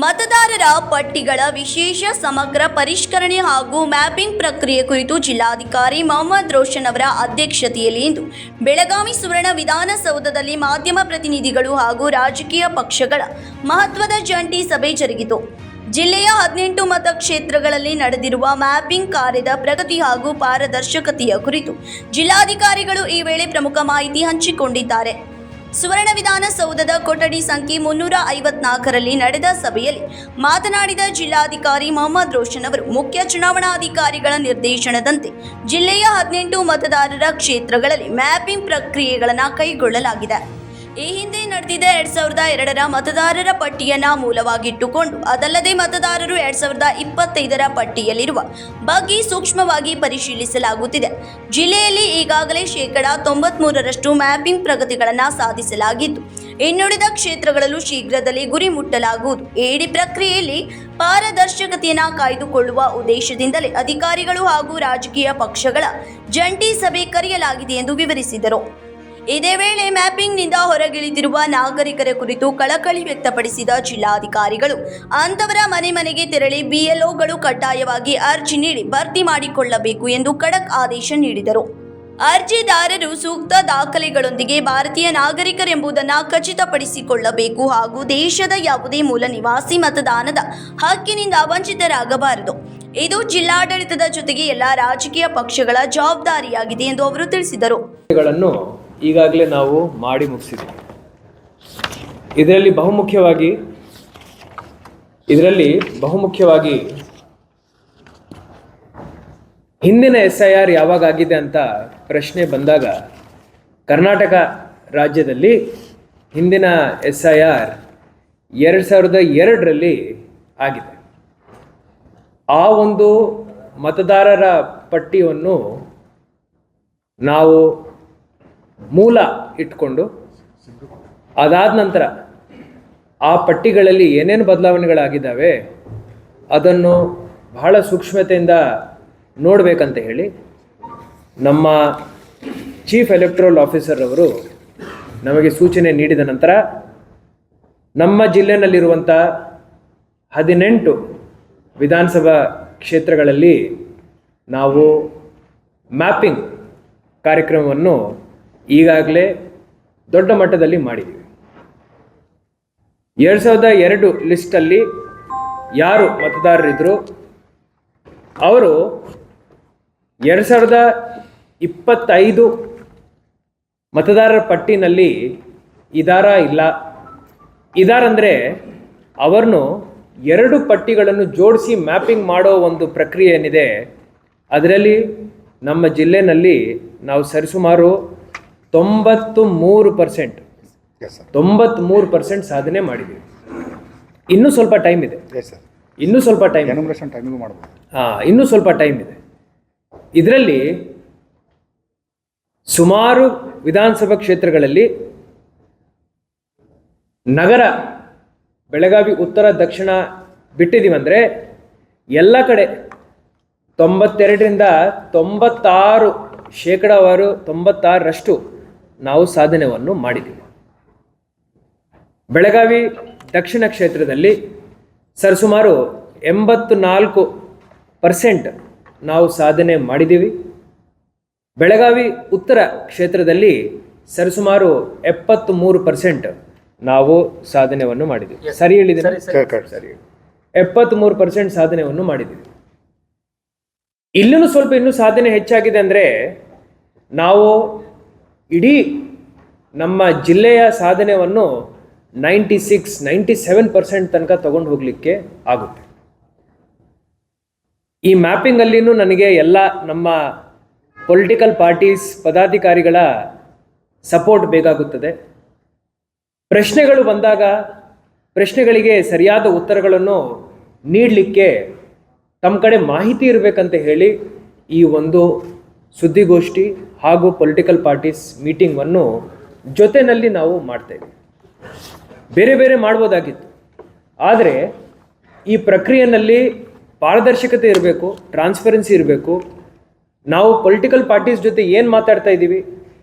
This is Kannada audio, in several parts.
ಮತದಾರರ ಪಟ್ಟಿಗಳ ವಿಶೇಷ ಸಮಗ್ರ ಪರಿಷ್ಕರಣೆ ಹಾಗೂ ಮ್ಯಾಪಿಂಗ್ ಪ್ರಕ್ರಿಯೆ ಕುರಿತು ಜಿಲ್ಲಾಧಿಕಾರಿ ಮೊಹಮ್ಮದ್ ರೋಷನ್ ಅವರ ಅಧ್ಯಕ್ಷತೆಯಲ್ಲಿ ಇಂದು ಬೆಳಗಾವಿ ಸುವರ್ಣ ವಿಧಾನಸೌಧದಲ್ಲಿ ಮಾಧ್ಯಮ ಪ್ರತಿನಿಧಿಗಳು ಹಾಗೂ ರಾಜಕೀಯ ಪಕ್ಷಗಳ ಮಹತ್ವದ ಜಂಟಿ ಸಭೆ ಜರುಗಿತು. ಜಿಲ್ಲೆಯ 18 ಮತಕ್ಷೇತ್ರಗಳಲ್ಲಿ ನಡೆದಿರುವ ಮ್ಯಾಪಿಂಗ್ ಕಾರ್ಯದ ಪ್ರಗತಿ ಹಾಗೂ ಪಾರದರ್ಶಕತೆಯ ಕುರಿತು ಜಿಲ್ಲಾಧಿಕಾರಿಗಳು ಈ ವೇಳೆ ಪ್ರಮುಖ ಮಾಹಿತಿ ಹಂಚಿಕೊಂಡಿದ್ದಾರೆ. ಸುವರ್ಣ ವಿಧಾನಸೌಧದ ಕೊಠಡಿ ಸಂಖ್ಯೆ 354ರಲ್ಲಿ ನಡೆದ ಸಭೆಯಲ್ಲಿ ಮಾತನಾಡಿದ ಜಿಲ್ಲಾಧಿಕಾರಿ ಮೊಹಮ್ಮದ್ ರೋಷನ್ ಅವರು, ಮುಖ್ಯ ಚುನಾವಣಾಧಿಕಾರಿಗಳ ನಿರ್ದೇಶನದಂತೆ ಜಿಲ್ಲೆಯ 18 ಮತದಾರರ ಕ್ಷೇತ್ರಗಳಲ್ಲಿ ಮ್ಯಾಪಿಂಗ್ ಪ್ರಕ್ರಿಯೆಗಳನ್ನು ಕೈಗೊಳ್ಳಲಾಗಿದೆ. ಈ ಹಿಂದೆ ನಡೆದಿದ್ದ 2002ರ ಮತದಾರರ ಪಟ್ಟಿಯನ್ನು ಮೂಲವಾಗಿಟ್ಟುಕೊಂಡು ಅದಲ್ಲದೆ ಮತದಾರರು 2025ರ ಪಟ್ಟಿಯಲ್ಲಿರುವ ಬಗ್ಗೆ ಸೂಕ್ಷ್ಮವಾಗಿ ಪರಿಶೀಲಿಸಲಾಗುತ್ತಿದೆ. ಜಿಲ್ಲೆಯಲ್ಲಿ ಈಗಾಗಲೇ 93% ಮ್ಯಾಪಿಂಗ್ ಪ್ರಗತಿಗಳನ್ನು ಸಾಧಿಸಲಾಗಿದ್ದು, ಇನ್ನುಳಿದ ಕ್ಷೇತ್ರಗಳಲ್ಲೂ ಶೀಘ್ರದಲ್ಲೇ ಗುರಿ ಮುಟ್ಟಲಾಗುವುದು. ಈ ಪ್ರಕ್ರಿಯೆಯಲ್ಲಿ ಪಾರದರ್ಶಕತೆಯನ್ನು ಕಾಯ್ದುಕೊಳ್ಳುವ ಉದ್ದೇಶದಿಂದಲೇ ಅಧಿಕಾರಿಗಳು ಹಾಗೂ ರಾಜಕೀಯ ಪಕ್ಷಗಳ ಜಂಟಿ ಸಭೆ ಕರೆಯಲಾಗಿದೆ ಎಂದು ವಿವರಿಸಿದರು. ಇದೇ ವೇಳೆ ಮ್ಯಾಪಿಂಗ್ನಿಂದ ಹೊರಗಿಳಿದಿರುವ ನಾಗರಿಕರ ಕುರಿತು ಕಳಕಳಿ ವ್ಯಕ್ತಪಡಿಸಿದ ಜಿಲ್ಲಾಧಿಕಾರಿಗಳು, ಅಂತವರ ಮನೆ ಮನೆಗೆ ತೆರಳಿ BLOಗಳು ಕಡ್ಡಾಯವಾಗಿ ಅರ್ಜಿ ನೀಡಿ ಭರ್ತಿ ಮಾಡಿಕೊಳ್ಳಬೇಕು ಎಂದು ಖಡಕ್ ಆದೇಶ ನೀಡಿದರು. ಅರ್ಜಿದಾರರು ಸೂಕ್ತ ದಾಖಲೆಗಳೊಂದಿಗೆ ಭಾರತೀಯ ನಾಗರಿಕರೆಂಬುದನ್ನು ಖಚಿತಪಡಿಸಿಕೊಳ್ಳಬೇಕು ಹಾಗೂ ದೇಶದ ಯಾವುದೇ ಮೂಲ ನಿವಾಸಿ ಮತದಾನದ ಹಕ್ಕಿನಿಂದ ವಂಚಿತರಾಗಬಾರದು. ಇದು ಜಿಲ್ಲಾಡಳಿತದ ಜೊತೆಗೆ ಎಲ್ಲ ರಾಜಕೀಯ ಪಕ್ಷಗಳ ಜವಾಬ್ದಾರಿಯಾಗಿದೆ ಎಂದು ಅವರು ತಿಳಿಸಿದರು. ಈಗಾಗಲೇ ನಾವು ಮಾಡಿ ಮುಗಿಸಿದ್ದೀವಿ. ಇದರಲ್ಲಿ ಬಹುಮುಖ್ಯವಾಗಿ ಹಿಂದಿನ SIR ಯಾವಾಗ ಆಗಿದೆ ಅಂತ ಪ್ರಶ್ನೆ ಬಂದಾಗ, ಕರ್ನಾಟಕ ರಾಜ್ಯದಲ್ಲಿ ಹಿಂದಿನ SIR 2002ರಲ್ಲಿ ಆಗಿದೆ. ಆ ಒಂದು ಮತದಾರರ ಪಟ್ಟಿಯನ್ನು ನಾವು ಮೂಲ ಇಟ್ಕೊಂಡು ಅದಾದ ನಂತರ ಆ ಪಟ್ಟಿಗಳಲ್ಲಿ ಏನೇನು ಬದಲಾವಣೆಗಳಾಗಿದ್ದಾವೆ ಅದನ್ನು ಬಹಳ ಸೂಕ್ಷ್ಮತೆಯಿಂದ ನೋಡಬೇಕಂತ ಹೇಳಿ ನಮ್ಮ ಚೀಫ್ ಎಲೆಕ್ಟ್ರಲ್ ಆಫೀಸರ್ ಅವರು ನಮಗೆ ಸೂಚನೆ ನೀಡಿದ ನಂತರ ನಮ್ಮ ಜಿಲ್ಲೆಯಲ್ಲಿರುವಂಥ 18 ವಿಧಾನಸಭಾ ಕ್ಷೇತ್ರಗಳಲ್ಲಿ ನಾವು ಮ್ಯಾಪಿಂಗ್ ಕಾರ್ಯಕ್ರಮವನ್ನು ಈಗಾಗಲೇ ದೊಡ್ಡ ಮಟ್ಟದಲ್ಲಿ ಮಾಡಿದ್ದೀವಿ. 2002 ಲಿಸ್ಟಲ್ಲಿ ಯಾರು ಮತದಾರರಿದ್ದರು ಅವರು 2025 ಮತದಾರರ ಪಟ್ಟಿನಲ್ಲಿ ಇದಾರಂದರೆ ಅವರನ್ನು 2 ಪಟ್ಟಿಗಳನ್ನು ಜೋಡಿಸಿ ಮ್ಯಾಪಿಂಗ್ ಮಾಡೋ ಒಂದು ಪ್ರಕ್ರಿಯೆ ಏನಿದೆ, ಅದರಲ್ಲಿ ನಮ್ಮ ಜಿಲ್ಲೆಯಲ್ಲಿ ನಾವು ಸರಿಸುಮಾರು 93% ಸಾಧನೆ ಮಾಡಿದ್ದೀವಿ. ಇನ್ನೂ ಸ್ವಲ್ಪ ಟೈಮ್ ಇದೆ. ಇನ್ನೂ ಸ್ವಲ್ಪ ಟೈಮ್ ಇದೆ. ಇದರಲ್ಲಿ ಸುಮಾರು ವಿಧಾನಸಭಾ ಕ್ಷೇತ್ರಗಳಲ್ಲಿ ನಗರ ಬೆಳಗಾವಿ ಉತ್ತರ ದಕ್ಷಿಣ ಬಿಟ್ಟಿದ್ದೀವಂದರೆ ಎಲ್ಲ ಕಡೆ 92ರಿಂದ 96% ನಾವು ಸಾಧನೆಯನ್ನು ಮಾಡಿದ್ದೀವಿ. ಬೆಳಗಾವಿ ದಕ್ಷಿಣ ಕ್ಷೇತ್ರದಲ್ಲಿ ಸರಿಸುಮಾರು 84% ನಾವು ಸಾಧನೆ ಮಾಡಿದ್ದೀವಿ. ಬೆಳಗಾವಿ ಉತ್ತರ ಕ್ಷೇತ್ರದಲ್ಲಿ ಸರಿಸುಮಾರು 73% ನಾವು ಸಾಧನೆಯನ್ನು ಮಾಡಿದ್ದೀವಿ. ಸರಿ ಹೇಳಿದ್ದೀನಿ? ಸರಿ, 73% ಸಾಧನೆಯನ್ನು ಮಾಡಿದ್ದೀವಿ. ಇನ್ನೂ ಸಾಧನೆ ಹೆಚ್ಚಾಗಿದೆ ಅಂದರೆ ನಾವು ಇಡೀ ನಮ್ಮ ಜಿಲ್ಲೆಯ ಸಾಧನೆಯನ್ನು 97% ತನಕ ತಗೊಂಡು ಹೋಗಲಿಕ್ಕೆ ಆಗುತ್ತೆ. ಈ ಮ್ಯಾಪಿಂಗಲ್ಲಿನೂ ನನಗೆ ಎಲ್ಲ ನಮ್ಮ ಪೊಲಿಟಿಕಲ್ ಪಾರ್ಟೀಸ್ ಪದಾಧಿಕಾರಿಗಳ ಸಪೋರ್ಟ್ ಬೇಕಾಗುತ್ತದೆ. ಪ್ರಶ್ನೆಗಳು ಬಂದಾಗ ಪ್ರಶ್ನೆಗಳಿಗೆ ಸರಿಯಾದ ಉತ್ತರಗಳನ್ನು ನೀಡಲಿಕ್ಕೆ ತಮ್ಮ ಕಡೆ ಮಾಹಿತಿ ಇರಬೇಕಂತ ಹೇಳಿ ಈ ಒಂದು ಸುದ್ದಿಗೋಷ್ಠಿ ಹಾಗೂ ಪೊಲಿಟಿಕಲ್ ಪಾರ್ಟೀಸ್ ಮೀಟಿಂಗನ್ನು ಜೊತೆಯಲ್ಲಿ ನಾವು ಮಾಡ್ತೇವೆ. ಬೇರೆ ಮಾಡ್ಬೋದಾಗಿತ್ತು, ಆದರೆ ಈ ಪ್ರಕ್ರಿಯೆಯಲ್ಲಿ ಪಾರದರ್ಶಕತೆ ಇರಬೇಕು, ಟ್ರಾನ್ಸ್ಪರೆನ್ಸಿ ಇರಬೇಕು. ನಾವು ಪೊಲಿಟಿಕಲ್ ಪಾರ್ಟೀಸ್ ಜೊತೆ ಏನು ಮಾತಾಡ್ತಾ ಇದ್ದೀವಿ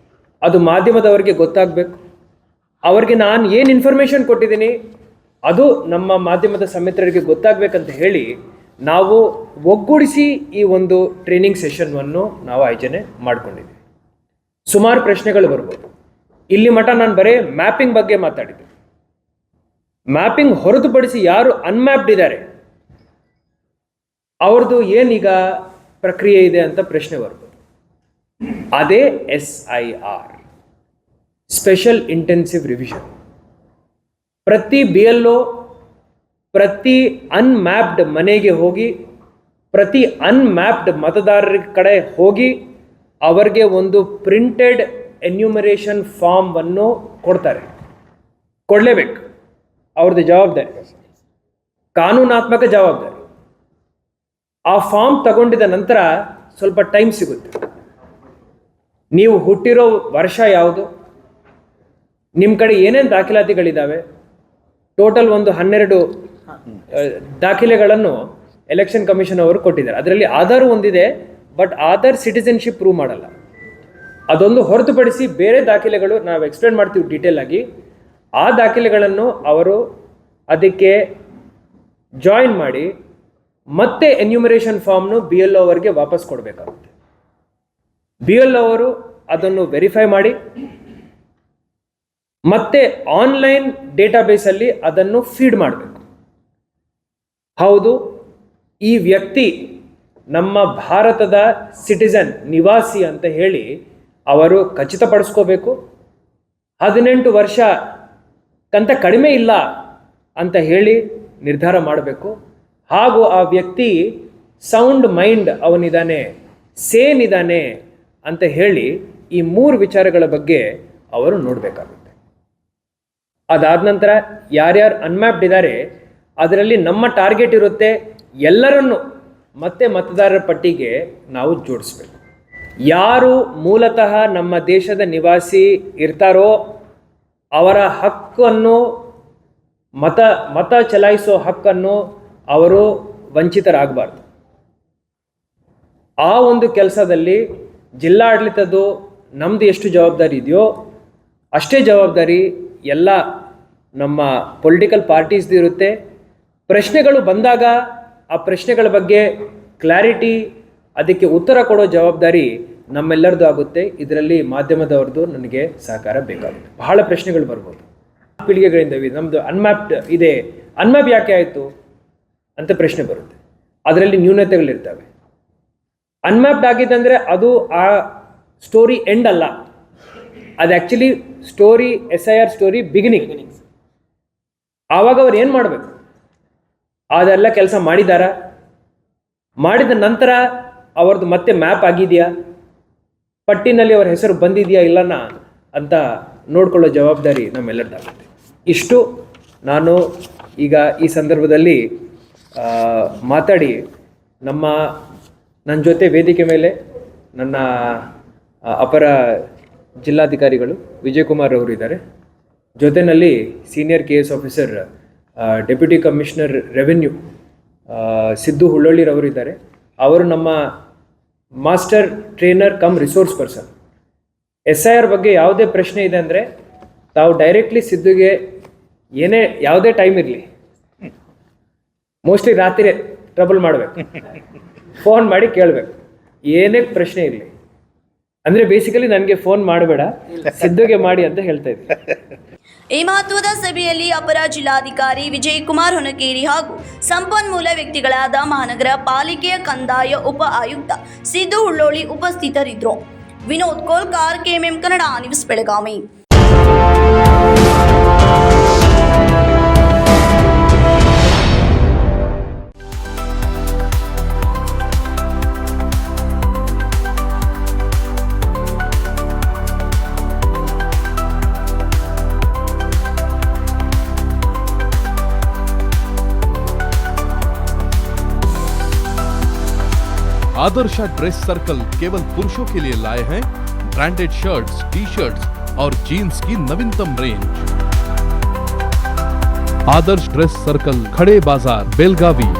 ಅದು ಮಾಧ್ಯಮದವರಿಗೆ ಗೊತ್ತಾಗಬೇಕು. ಅವರಿಗೆ ನಾನು ಏನು ಇನ್ಫಾರ್ಮೇಷನ್ ಕೊಟ್ಟಿದ್ದೀನಿ ಅದು ನಮ್ಮ ಮಾಧ್ಯಮದ ಸಮಿತ್ರರಿಗೆ ಗೊತ್ತಾಗಬೇಕಂತ ಹೇಳಿ ನಾವು ಒಗ್ಗೂಡಿಸಿ ಈ ಒಂದು ಟ್ರೈನಿಂಗ್ ಸೆಷನ್ವನ್ನು ನಾವು ಆಯೋಜನೆ ಮಾಡಿಕೊಂಡಿದ್ದೀವಿ. ಸುಮಾರು ಪ್ರಶ್ನೆಗಳು ಬರ್ಬೋದು. ಇಲ್ಲಿ ಮಠ ನಾನು ಬರೀ ಮ್ಯಾಪಿಂಗ್ ಬಗ್ಗೆ ಮಾತಾಡಿದ್ದೆ. ಮ್ಯಾಪಿಂಗ್ ಹೊರತುಪಡಿಸಿ ಯಾರು ಅನ್ಮ್ಯಾಪ್ಡ್ ಇದ್ದಾರೆ ಅವ್ರದ್ದು ಏನೀಗ ಪ್ರಕ್ರಿಯೆ ಇದೆ ಅಂತ ಪ್ರಶ್ನೆ ಬರ್ಬೋದು. ಅದೇ SIR, ಸ್ಪೆಷಲ್ ಇಂಟೆನ್ಸಿವ್ ರಿವಿಷನ್. ಪ್ರತಿ BLO ಪ್ರತಿ ಅನ್ಮ್ಯಾಪ್ಡ್ ಮನೆಗೆ ಹೋಗಿ, ಪ್ರತಿ ಅನ್ಮ್ಯಾಪ್ಡ್ ಮತದಾರರ ಕಡೆ ಹೋಗಿ ಅವರಿಗೆ ಒಂದು ಪ್ರಿಂಟೆಡ್ ಎನ್ಯೂಮರೇಷನ್ ಫಾರ್ಮನ್ನು ಕೊಡ್ತಾರೆ. ಕೊಡಲೇಬೇಕು, ಅವ್ರದ್ದು ಜವಾಬ್ದಾರಿ, ಕಾನೂನಾತ್ಮಕ ಜವಾಬ್ದಾರಿ. ಆ ಫಾರ್ಮ್ ತಗೊಂಡಿದ ನಂತರ ಸ್ವಲ್ಪ ಟೈಮ್ ಸಿಗುತ್ತೆ. ನೀವು ಹುಟ್ಟಿರೋ ವರ್ಷ ಯಾವುದು, ನಿಮ್ಮ ಕಡೆ ಏನೇನು ದಾಖಲಾತಿಗಳಿದ್ದಾವೆ, ಟೋಟಲ್ ಒಂದು 12 ದಾಖಲೆಗಳನ್ನು ಎಲೆಕ್ಷನ್ ಕಮಿಷನ್ ಅವರು ಕೊಟ್ಟಿದ್ದಾರೆ. ಅದರಲ್ಲಿ ಆಧಾರ್ ಒಂದಿದೆ, ಬಟ್ ಆಧಾರ್ ಸಿಟಿಸನ್ಶಿಪ್ ಪ್ರೂವ್ ಮಾಡಲ್ಲ. ಅದೊಂದು ಹೊರತುಪಡಿಸಿ ಬೇರೆ ದಾಖಲೆಗಳು ನಾವು ಎಕ್ಸ್ಪ್ಲೇನ್ ಮಾಡ್ತೀವಿ ಡೀಟೇಲ್ ಆಗಿ. ಆ ದಾಖಲೆಗಳನ್ನು ಅವರು ಅದಕ್ಕೆ ಜಾಯಿನ್ ಮಾಡಿ ಮತ್ತೆ ಎನ್ಯೂಮರೇಷನ್ ಫಾರ್ಮ್ನು BLO ಅವರಿಗೆ ವಾಪಸ್ ಕೊಡಬೇಕಾಗುತ್ತೆ. BLO ಅವರು ಅದನ್ನು ವೆರಿಫೈ ಮಾಡಿ ಮತ್ತೆ ಆನ್ಲೈನ್ ಡೇಟಾಬೇಸಲ್ಲಿ ಅದನ್ನು ಫೀಡ್ ಮಾಡಬೇಕು. ಹೌದು, ಈ ವ್ಯಕ್ತಿ ನಮ್ಮ ಭಾರತದ ಸಿಟಿಸನ್, ನಿವಾಸಿ ಅಂತ ಹೇಳಿ ಅವರು ಖಚಿತಪಡಿಸ್ಕೋಬೇಕು. 18 ವರ್ಷಕ್ಕಿಂತ ಕಡಿಮೆ ಇಲ್ಲ ಅಂತ ಹೇಳಿ ನಿರ್ಧಾರ ಮಾಡಬೇಕು. ಹಾಗೂ ಆ ವ್ಯಕ್ತಿ ಸೌಂಡ್ ಮೈಂಡ್ ಅವನಿದ್ದಾನೆ, ಸೇನ್ ಇದ್ದಾನೆ ಅಂತ ಹೇಳಿ ಈ 3 ವಿಚಾರಗಳ ಬಗ್ಗೆ ಅವರು ನೋಡಬೇಕಾಗುತ್ತೆ. ಅದಾದ ನಂತರ ಯಾರ್ಯಾರು ಅನ್ಮ್ಯಾಪ್ಡ್ ಇದ್ದಾರೆ ಅದರಲ್ಲಿ ನಮ್ಮ ಟಾರ್ಗೆಟ್ ಇರುತ್ತೆ, ಎಲ್ಲರನ್ನು ಮತ್ತೆ ಮತದಾರರ ಪಟ್ಟಿಗೆ ನಾವು ಜೋಡಿಸ್ಬೇಕು. ಯಾರು ಮೂಲತಃ ನಮ್ಮ ದೇಶದ ನಿವಾಸಿ ಇರ್ತಾರೋ ಅವರ ಹಕ್ಕನ್ನು, ಮತ ಚಲಾಯಿಸೋ ಹಕ್ಕನ್ನು ಅವರು ವಂಚಿತರಾಗಬಾರ್ದು. ಆ ಒಂದು ಕೆಲಸದಲ್ಲಿ ಜಿಲ್ಲಾಡಳಿತದ್ದು ನಮ್ಮದು ಎಷ್ಟು ಜವಾಬ್ದಾರಿ ಇದೆಯೋ ಅಷ್ಟೇ ಜವಾಬ್ದಾರಿ ಎಲ್ಲ ನಮ್ಮ ಪೊಲಿಟಿಕಲ್ ಪಾರ್ಟೀಸ್ದು ಇರುತ್ತೆ. ಪ್ರಶ್ನೆಗಳು ಬಂದಾಗ ಆ ಪ್ರಶ್ನೆಗಳ ಬಗ್ಗೆ ಕ್ಲಾರಿಟಿ, ಅದಕ್ಕೆ ಉತ್ತರ ಕೊಡೋ ಜವಾಬ್ದಾರಿ ನಮ್ಮೆಲ್ಲರದು ಆಗುತ್ತೆ. ಇದರಲ್ಲಿ ಮಾಧ್ಯಮದವ್ರದ್ದು ನನಗೆ ಸಹಕಾರ ಬೇಕಾಗುತ್ತೆ. ಬಹಳ ಪ್ರಶ್ನೆಗಳು ಬರ್ಬೋದು. ಪೀಳಿಗೆಗಳಿಂದ ನಮ್ಮದು ಅನ್ಮ್ಯಾಪ್ಡ್ ಇದೆ, ಅನ್ಮ್ಯಾಪ್ ಯಾಕೆ ಆಯಿತು ಅಂತ ಪ್ರಶ್ನೆ ಬರುತ್ತೆ. ಅದರಲ್ಲಿ ನ್ಯೂನತೆಗಳಿರ್ತವೆ. ಅನ್ಮ್ಯಾಪ್ಡ್ ಆಗಿದ್ದಂದರೆ ಅದು ಆ ಸ್ಟೋರಿ ಎಂಡ್ ಅಲ್ಲ, ಅದು actually story SIR story beginning. ಆವಾಗ ಅವ್ರು ಏನು ಮಾಡಬೇಕು, ಅದೆಲ್ಲ ಕೆಲಸ ಮಾಡಿದಾರಾ, ಮಾಡಿದ ನಂತರ ಅವ್ರದ್ದು ಮತ್ತೆ ಮ್ಯಾಪ್ ಆಗಿದೆಯಾ, ಪಟ್ಟಿನಲ್ಲಿ ಅವ್ರ ಹೆಸರು ಬಂದಿದೆಯಾ ಇಲ್ಲನ ಅಂತ ನೋಡ್ಕೊಳ್ಳೋ ಜವಾಬ್ದಾರಿ ನಮ್ಮೆಲ್ಲರದ್ದಾಗುತ್ತೆ. ಇಷ್ಟು ನಾನು ಈಗ ಈ ಸಂದರ್ಭದಲ್ಲಿ ಮಾತಾಡಿ ನನ್ನ ಜೊತೆ ವೇದಿಕೆ ಮೇಲೆ ನನ್ನ ಅಪರ ಜಿಲ್ಲಾಧಿಕಾರಿಗಳು ವಿಜಯ್ ಕುಮಾರ್ ಅವರು ಇದ್ದಾರೆ. ಜೊತೆಯಲ್ಲಿ senior KS officer deputy commissioner revenue Siddu ಹುಳ್ಳಳ್ಳಿರವರು ಇದ್ದಾರೆ. ಅವರು ನಮ್ಮ master trainer cum resource person. SIR ಬಗ್ಗೆ ಯಾವುದೇ ಪ್ರಶ್ನೆ ಇದೆ ಅಂದರೆ ತಾವು ಡೈರೆಕ್ಟ್ಲಿ ಸಿದ್ದುಗೆ ಯಾವುದೇ ಟೈಮ್ ಇರಲಿ, ಮೋಸ್ಟ್ಲಿ ರಾತ್ರಿ ಟ್ರಬಲ್ ಮಾಡಬೇಕು, ಫೋನ್ ಮಾಡಿ ಕೇಳಬೇಕು, ಏನೇ ಪ್ರಶ್ನೆ ಇರಲಿ. ಅಂದರೆ ಬೇಸಿಕಲಿ ನನಗೆ ಫೋನ್ ಮಾಡಬೇಡ, ಸಿದ್ದುಗೆ ಮಾಡಿ ಅಂತ ಹೇಳ್ತಾ ಇದ್ದೆ. ಈ ಮಹತ್ವದ ಸಭೆಯಲ್ಲಿ ಅಪರ ಜಿಲ್ಲಾಧಿಕಾರಿ ವಿಜಯ್ ಕುಮಾರ್ ಹೊನಕೇರಿ ಹಾಗೂ ಸಂಪನ್ಮೂಲ ವ್ಯಕ್ತಿಗಳಾದ ಮಹಾನಗರ ಪಾಲಿಕೆಯ ಕಂದಾಯ ಉಪ ಆಯುಕ್ತ ಸಿದ್ದು ಹುಳ್ಳೋಳಿ ಉಪಸ್ಥಿತರಿದ್ದರು. Vinod Kolkar, KMM Kannada news, Belagavi. Adarsha dress circle केवल पुरुषों के लिए लाए हैं ब्रांडेड शर्ट्स, टी-शर्ट्स और जीन्स की नवीनतम रेंज। आदर्श ड्रेस सर्कल, खड़े बाजार, बेलगावी।